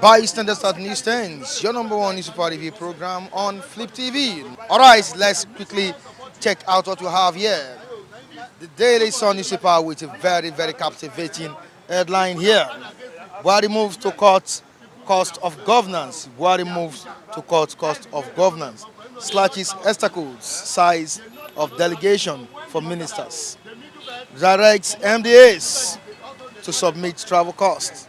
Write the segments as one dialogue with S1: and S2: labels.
S1: Bystanders at Newsstands, your number one newspaper review program on Flip TV. Alright, let's quickly check out what we have here. The Daily Sun newspaper with a very captivating headline here. Buhari moves to cut cost of governance. Buhari moves to cut cost of governance. Slashes obstacles, size of delegation for ministers. Directs MDAs to submit travel costs.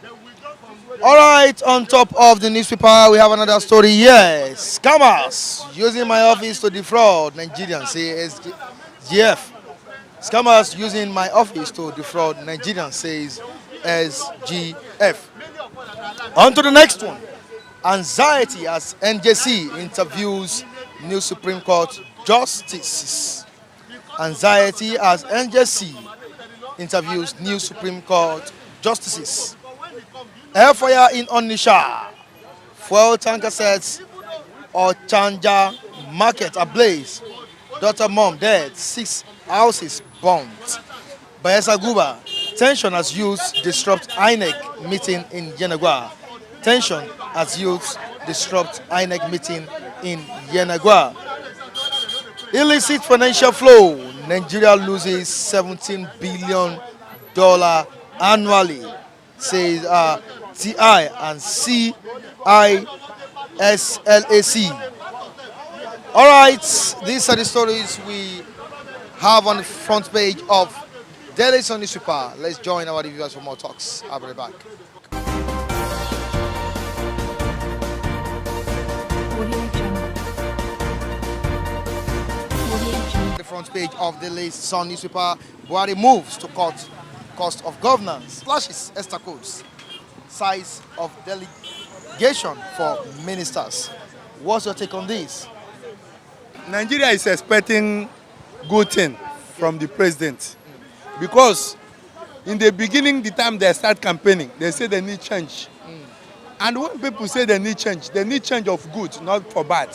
S1: All right, on top of the newspaper, we have another story here. Scammers using my office to defraud Nigerians, says SGF. Scammers using my office to defraud Nigerians, says SGF. On to the next one. Anxiety as NJC interviews new Supreme Court justices. Anxiety as NJC interviews new Supreme Court justices. Airfire in Onisha. Fuel tanker sets or Chanja market ablaze. Daughter mom dead. 6 houses bombed. Bayelsa Guba. Tension as youths disrupt INEC meeting in Yenagua. Tension as youths disrupt INEC meeting in Yenagua. Illicit financial flow. Nigeria loses $17 billion annually, says TI and CISLAC. All right, these are the stories we have on the front page of Daily Sun newspaper. Let's join our reviewers for more talks. I'll be right back. The front page of the Daily Sun newspaper, Buhari moves to cut cost of governance, slashes obstacles, size of delegation for ministers. What's your take on this?
S2: Nigeria is expecting good thing from the president because in the beginning, the time they start campaigning, they say they need change. And when people say they need change of good, not for bad.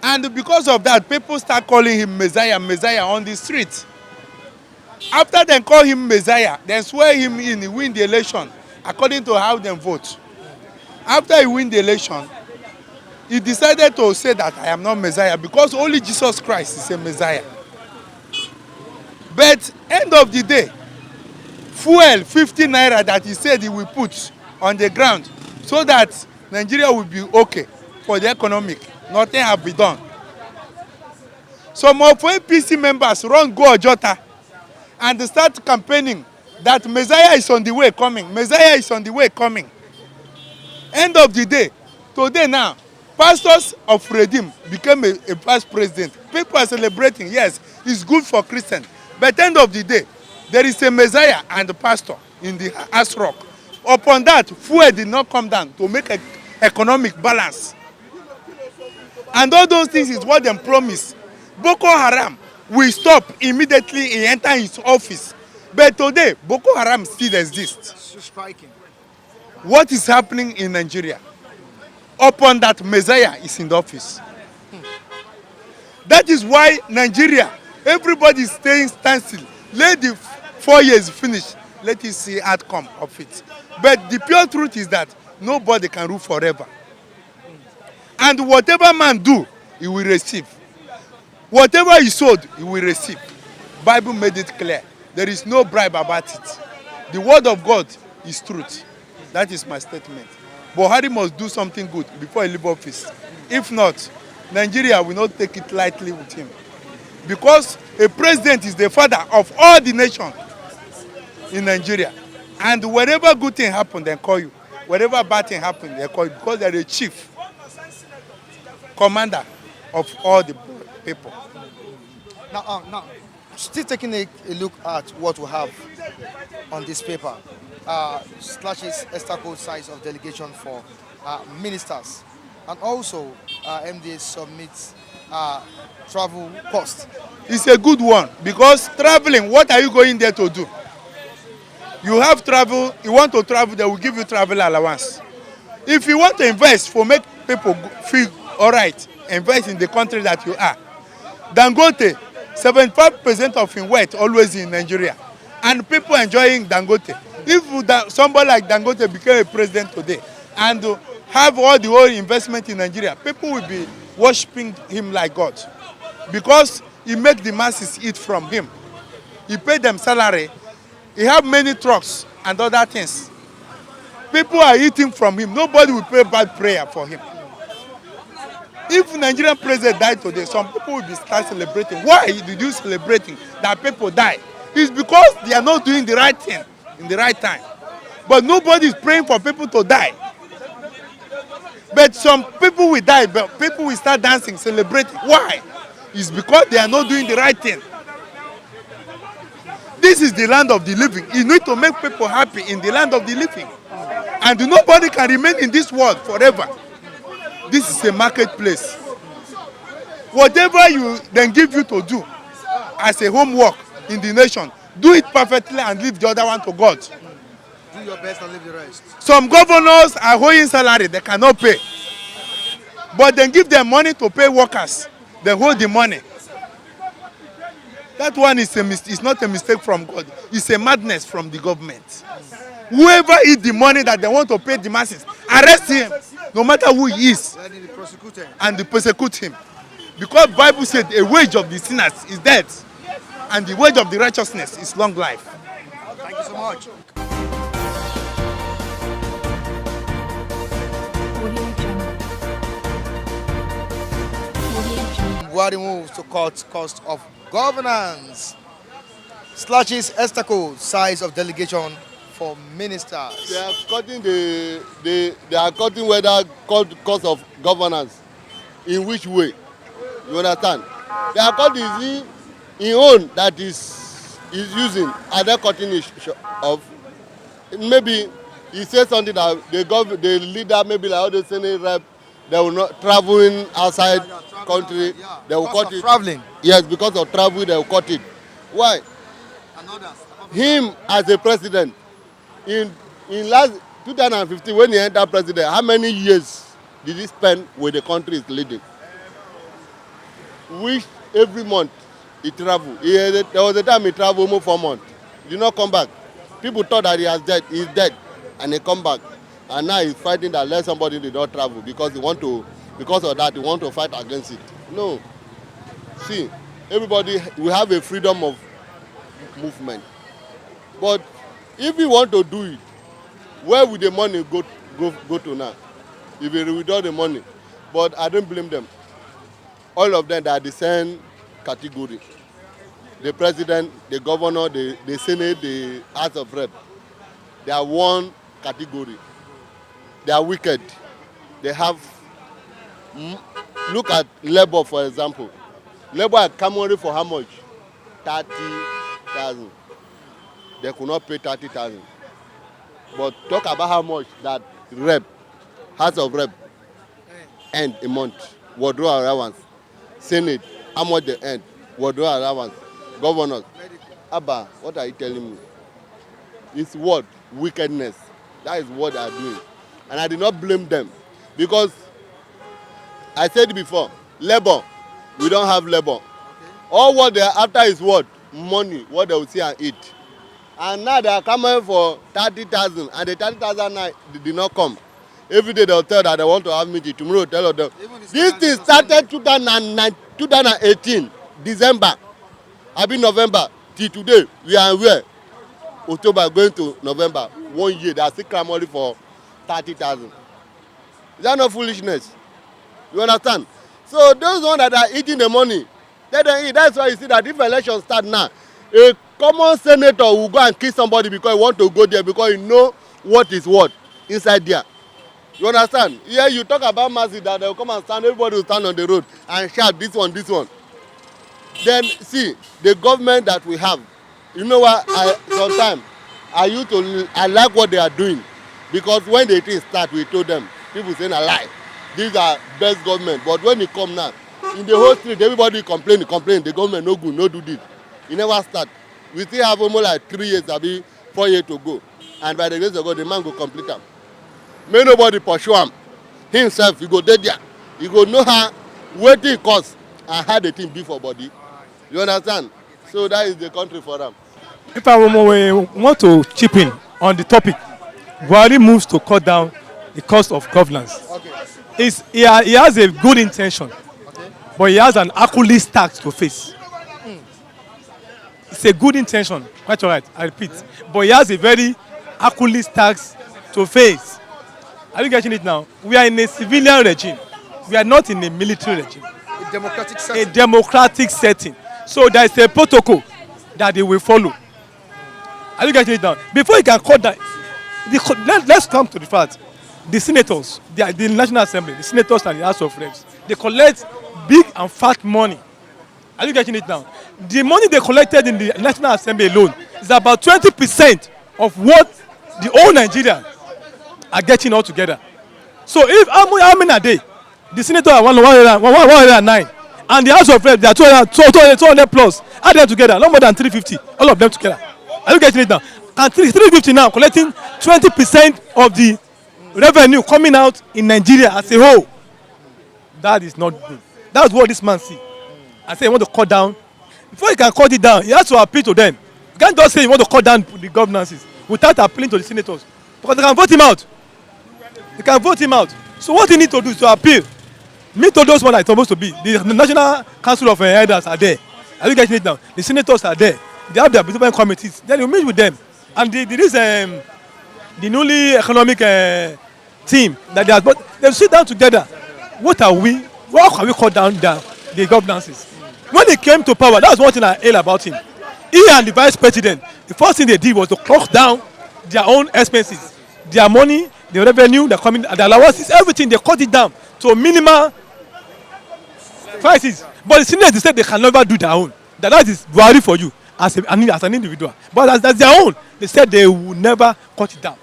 S2: And because of that, people start calling him Messiah on the street. After they call him Messiah, they swear him in, he win the election according to how they vote. After he win the election, he decided to say that I am not Messiah because only Jesus Christ is a Messiah. But end of the day, fuel 50 naira that he said he will put on the ground so that Nigeria will be okay for the economic, nothing have been done. Some of APC members run go Ojota and start campaigning that Messiah is on the way coming. Messiah is on the way coming. End of the day, today now, pastors of Redeem became a vice president. People are celebrating, yes, it's good for Christians. But end of the day, there is a Messiah and a pastor in the Ash Rock. Upon that, fuel did not come down to make an economic balance. And all those things is what they promise. Boko Haram will stop immediately he enter his office. But today, Boko Haram still exists.
S1: Striking.
S2: What is happening in Nigeria? Upon that, Messiah is in the office. That is why Nigeria, everybody is staying standstill. Let the 4 years finish. Let us see outcome of it. But the pure truth is that nobody can rule forever. And whatever man do, he will receive. Whatever he sowed, he will receive. Bible made it clear. There is no bribe about it. The word of God is truth. That is my statement. Buhari must do something good before he leave office. If not, Nigeria will not take it lightly with him. Because a president is the father of all the nations in Nigeria. And wherever good thing happen, they call you. Wherever bad thing happen, they call you. Because they're the chief commander of all the people.
S1: Now, still taking a look at what we have on this paper. Slashes obstacle size of delegation for ministers. And also, MDA submits travel cost.
S2: It's a good one because traveling, what are you going there to do? You have travel, you want to travel, they will give you travel allowance. If you want to invest for make people feel all right, invest in the country that you are. Dangote, 75% of his wealth always in Nigeria. And people enjoying Dangote. If that, somebody like Dangote became a president today and have all the whole investment in Nigeria, people will be worshiping him like God because he make the masses eat from him. He pay them salary. He have many trucks and other things. People are eating from him. Nobody will pray bad prayer for him. If Nigerian president died today, some people will be start celebrating. Why did you celebrating that people die? It's because they are not doing the right thing in the right time. But nobody is praying for people to die. But some people will die, but people will start dancing, celebrating. Why? It's because they are not doing the right thing. This is the land of the living. You need to make people happy in the land of the living. And nobody can remain in this world forever. This is a marketplace. Whatever you then give you to do as a homework in the nation, do it perfectly and leave the other one to God.
S1: Do your best and leave the rest.
S2: Some governors are owing salary, they cannot pay. But then give them money to pay workers. They hold the money. That one is it's not a mistake from God. It's a madness from the government. Whoever eat the money that they want to pay the masses, arrest him, no matter who he is, and they persecute him. Because Bible said a wage of the sinners is death, and the wage of the righteousness is long life.
S1: Thank you so much. Buhari moves to cut cost of governance. Slashes estaco size of delegation for ministers.
S3: They are cutting they are cutting whether cost of governance. In which way? You understand? They are cutting in own that is using. Are they cutting it of? Maybe he says something that the leader, maybe like all the Senate rep, they will not traveling outside country. They will cut it.
S1: Traveling.
S3: Yes, because of travel, they will cut it. Why? Him as a president, in last 2015 when he entered president, how many years did he spend with the country is leading? Which every month he travel. There was a time he traveled almost 4 months. He did not come back. People thought that he was dead. He's dead, and he come back. And now he's fighting that let somebody did not travel because because of that he want to fight against it. No. See, everybody we have a freedom of movement. But if we want to do it, where will the money go to now? If we withdraw the money. But I don't blame them. All of them are the same category. The president, the governor, the Senate, the House of Rep. They are one category. They are wicked. They have, look at labor for example. Labor at Camry for how much? 30,000. They could not pay 30,000. But talk about how much that rep, House of Rep, earn a month. Wardrobe allowance. Senate, how much they earn. Wardrobe allowance. Governors. Abba, what are you telling me? It's what? Wickedness. That is what they are doing. And I did not blame them. Because I said before, labor, we don't have labor. Okay. All what they are after is what? Money, what they will see and eat. And now they are coming for 30,000, and the 30,000 now did not come. Every day they'll tell that they want to have meeting. Tomorrow tell them. This thing started 2018, December. I mean November. Till today, we are where? October going to November. 1 year, they are still clamoring for 30,000. Is that not foolishness? You understand? So those ones that are eating the money, let them eat. That's why you see that if elections start now, a common senator will go and kill somebody because he want to go there because he know what is what inside there. You understand? Here you talk about masses that they will come and stand, everybody will stand on the road and shout this one, this one. Then see, the government that we have, you know what, sometimes I like what they are doing because when the thing start, we told them, people saying a lie. These are best government, but when it come now, in the whole street, everybody complain, the government no good, no do this. It never start. We still have almost like 3 years, maybe 4 years to go. And by the grace of God, the man go complete them. May nobody pursue him. Himself, he go dead there. He go know how, what it costs, and how the thing be for body. You understand? So that is the country for them.
S4: If I want to chip in on the topic. Buhari moves to cut down the cost of governance.
S1: Okay.
S4: He has a good intention, but he has an Hercules task to face. It's a good intention, quite all right, I repeat. But he has a very Hercules task to face. Are you getting it now? We are in a civilian regime. We are not in a military regime.
S1: A democratic
S4: A
S1: setting.
S4: democratic setting. So there is a protocol that they will follow. Are you getting it now? Before you can cut that, let's come to the fact. The senators, the National Assembly, the senators and the House of Reps, they collect big and fat money. Are you getting it now? The money they collected in the National Assembly alone is about 20% of what the whole Nigeria are getting all together. So if how many are they? The senator are 109, and the House of Reps they are 200 plus. Add them together, no more than 350. All of them together. Are you getting it now? And 350 now collecting 20% of the revenue coming out in Nigeria as a whole. That is not good. That's what this man see. I say he want to cut down. Before he can cut it down, he has to appeal to them. You can't just say you want to cut down the governances without appealing to the senators. Because they can vote him out. They can vote him out. So what he need to do is to appeal. Meet all those ones that are supposed to be. The National Council of Elders are there. Are you getting it now? The senators are there. They have their different committees. Then you meet with them. And there is the newly economic team that they have, but they sit down together. What are we? How can we cut down the governances? When they came to power, that was one thing I hate about him. He and the vice president, the first thing they did was to clock down their own expenses, their money, the revenue, the coming, the allowances, everything. They cut it down to minimal prices. But the Senate they said they can never do their own. That is Buhari for you as an individual. But as their own, they said they will never cut it down.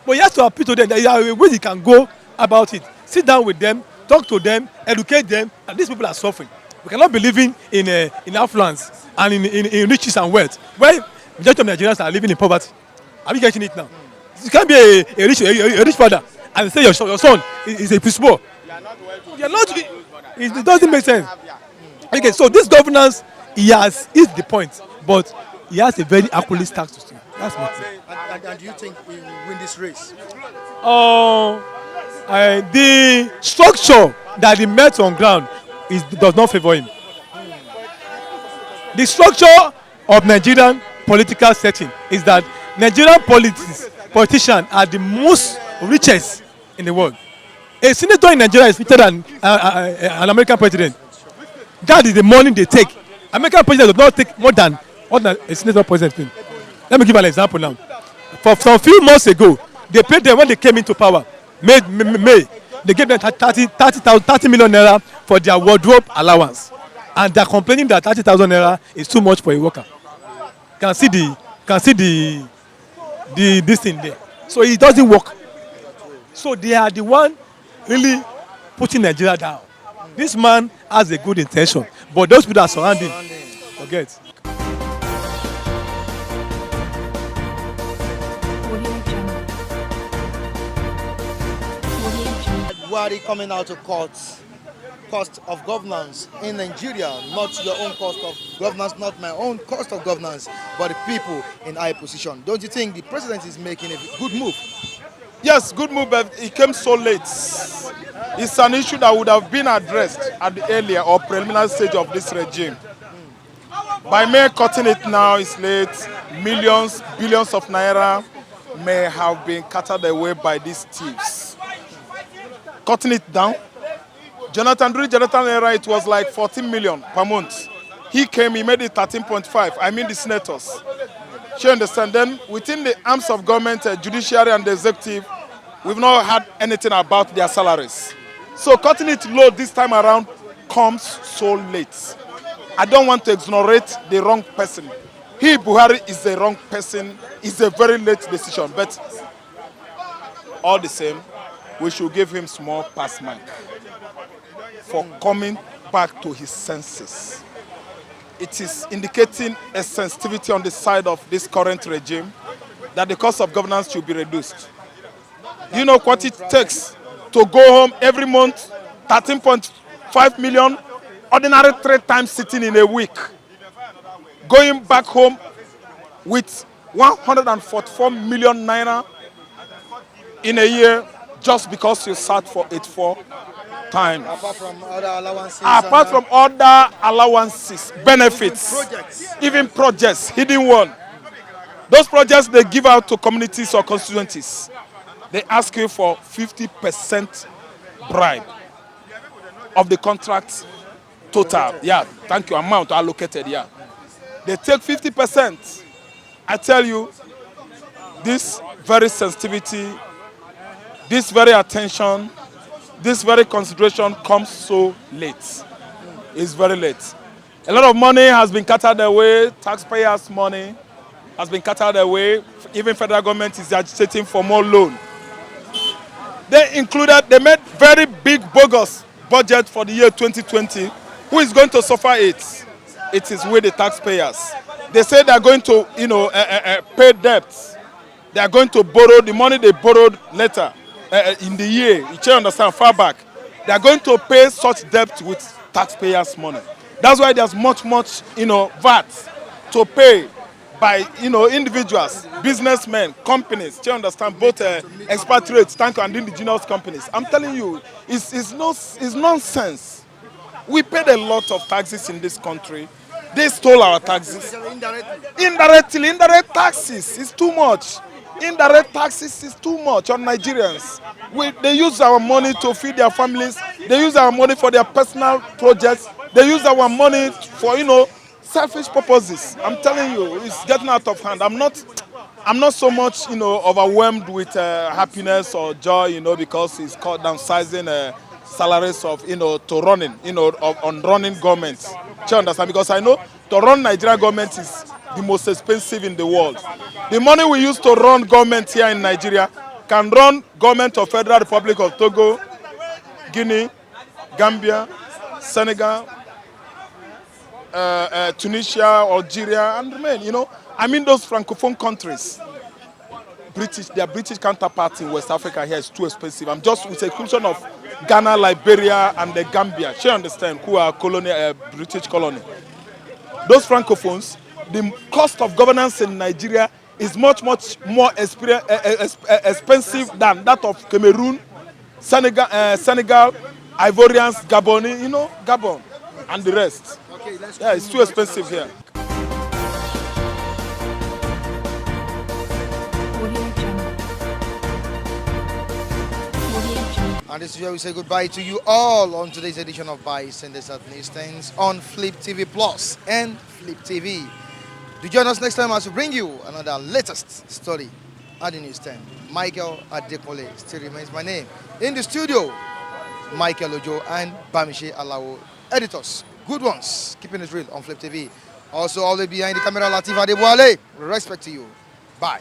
S4: But you have to appeal to them. There are ways you can go about it. Sit down with them, talk to them, educate them. And these people are suffering. We cannot be living in affluence and in riches and wealth. Where majority of Nigerians are living in poverty. Are you getting it now? You can't be a rich father and say your son is a principal. You are not. It doesn't make sense. Okay, so this governance, he is the point, but he has a very Hercules task to do. That's my thing.
S1: And do you think he will win this race?
S4: The structure that he met on ground does not favor him. The structure of Nigerian political setting is that Nigerian politicians are the most richest in the world. A senator in Nigeria is richer than an American president. That is the money they take. American president does not take more than what a senator president. Let me give an example now. For some few months ago, they paid them when they came into power. May they gave them 30 million naira for their wardrobe allowance, and they are complaining that 30,000 naira is too much for a worker. Can see this thing there. So it doesn't work. So they are the one really putting Nigeria down. This man has a good intention, but those people that surround him, forget.
S1: Buhari coming out to cost of governance in Nigeria, not your own cost of governance, not my own cost of governance, but the people in high position. Don't you think the president is making a good move?
S2: Yes, good move, but it came so late. It's an issue that would have been addressed at the earlier or preliminary stage of this regime. By mere cutting it now, it's late. Millions, billions of naira may have been carted away by these thieves. Cutting it down. During Jonathan era, it was like 14 million per month. He came, he made it 13.5. I mean the senators. You understand? Then within the arms of government, judiciary and the executive, we've not had anything about their salaries. So cutting it low this time around comes so late. I don't want to exonerate the wrong person. He, Buhari, is the wrong person. It's a very late decision. But all the same, we should give him small pass mark for coming back to his senses. It is indicating a sensitivity on the side of this current regime that the cost of governance should be reduced. Do you know what it takes to go home every month, 13.5 million, ordinary 3 times sitting in a week, going back home with
S5: 144 million naira in a year just because you sat for 84 times.
S1: Apart from other allowances.
S5: Apart from other allowances, benefits, even projects, hidden one. Those projects they give out to communities or constituencies, they ask you for 50% bribe of the contract total. Yeah, thank you, amount allocated, yeah. They take 50%. I tell you, this very sensitivity, this very attention, this very consideration comes so late. It's very late. A lot of money has been carted away, taxpayers' money has been carted away. Even federal government is agitating for more loan. They made very big bogus budget for the year 2020. Who is going to suffer it? It is with the taxpayers. They say they are going to, pay debts. They are going to borrow the money they borrowed later in the year. You can understand far back. They are going to pay such debt with taxpayers' money. That's why there's much, VAT to pay by, individuals, businessmen, companies. Do you understand? Both expatriates, thank you, and indigenous companies. I'm telling you, it's nonsense. We paid a lot of taxes in this country. They stole our taxes. Indirectly, indirect taxes is too much. Indirect taxes is too much on Nigerians. They use our money to feed their families. They use our money for their personal projects. They use our money for, selfish purposes. I'm telling you, it's getting out of hand. I'm not so much, overwhelmed with happiness or joy, because it's called downsizing salaries of, to running, on running governments. Do you understand? Because I know to run Nigeria government is the most expensive in the world. The money we use to run government here in Nigeria can run government of Federal Republic of Togo, Guinea, Gambia, Senegal, Tunisia, Algeria, and remain, I mean those francophone countries. Their British counterparts in West Africa here is too expensive. I'm just with the exception of Ghana, Liberia, and the Gambia. She understand who are British colony. Those francophones, the cost of governance in Nigeria is much more expensive than that of Cameroon, Senegal, Ivorians, Gabon, Gabon, and the rest. Yeah, it's too expensive here.
S1: And this is where we say goodbye to you all on today's edition of Bites and the Newsstands on Flip TV Plus and Flip TV. Do join us next time as we bring you another latest story at the newsstand. Michael Adekole still remains my name. In the studio, Michael Ojo and Bamiche Alawo, editors. Good ones, keeping it real on Flip TV. Also, always behind the camera, Latif Adeboale. Respect to you. Bye.